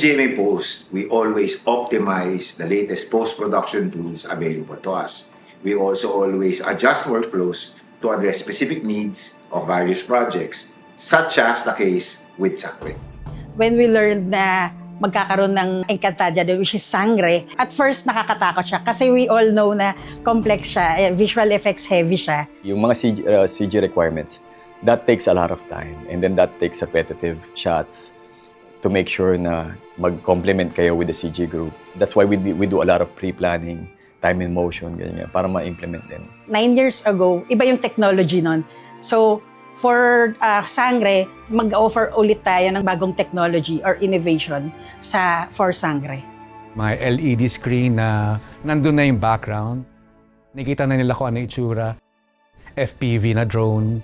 GMA Post, we always optimize the latest post-production tools available to us. We also always adjust workflows to address specific needs of various projects, such as the case with Sangre. When we learned na magkakaroon ng Encantadia, which is Sangre, at first nakakatakot siya kasi we all know na complex siya, visual effects heavy siya. Yung mga CG requirements, that takes a lot of time, and then that takes repetitive shots to make sure na mag-complement kayo with the CG group. That's why we do a lot of pre-planning, time and motion, ganyan, para ma-implement din. 9 years ago, iba yung technology nun. So, for Sangre, mag-offer ulit tayo ng bagong technology or innovation for Sangre. Mga LED screen na nandun na yung background. Nakita na nila kung ano yung itsura. FPV na drone.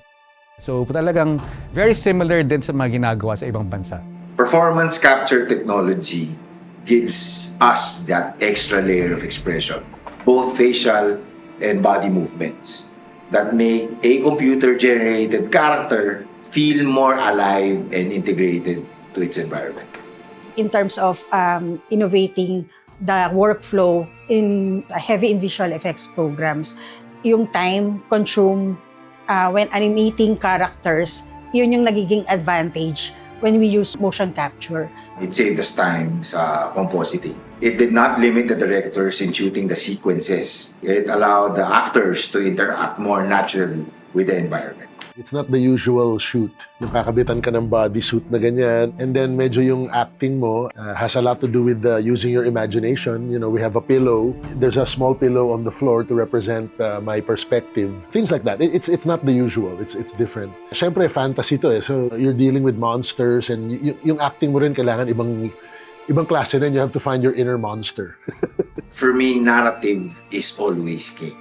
So talagang very similar din sa mga ginagawa sa ibang bansa. Performance capture technology gives us that extra layer of expression, both facial and body movements, that make a computer-generated character feel more alive and integrated to its environment. In terms of innovating the workflow in heavy in visual effects programs, yung time consumed when animating characters, yun yung nagiging advantage when we use motion capture. It saved us time sa compositing. It did not limit the directors in shooting the sequences. It allowed the actors to interact more naturally with the environment. It's not the usual shoot. Yung kakabitan ka ng bodysuit na ganyan. And then medyo yung acting mo has a lot to do with using your imagination. You know, we have a pillow. There's a small pillow on the floor to represent my perspective. Things like that. It's not the usual. It's different. Siyempre, fantasy to eh. So you're dealing with monsters and yung acting mo rin kailangan ibang klase rin. You have to find your inner monster. For me, narrative is always key.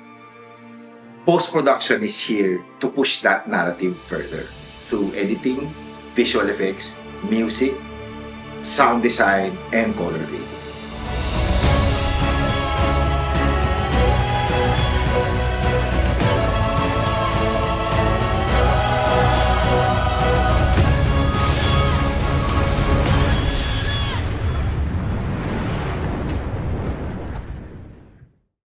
Post-production is here to push that narrative further through editing, visual effects, music, sound design, and color grading.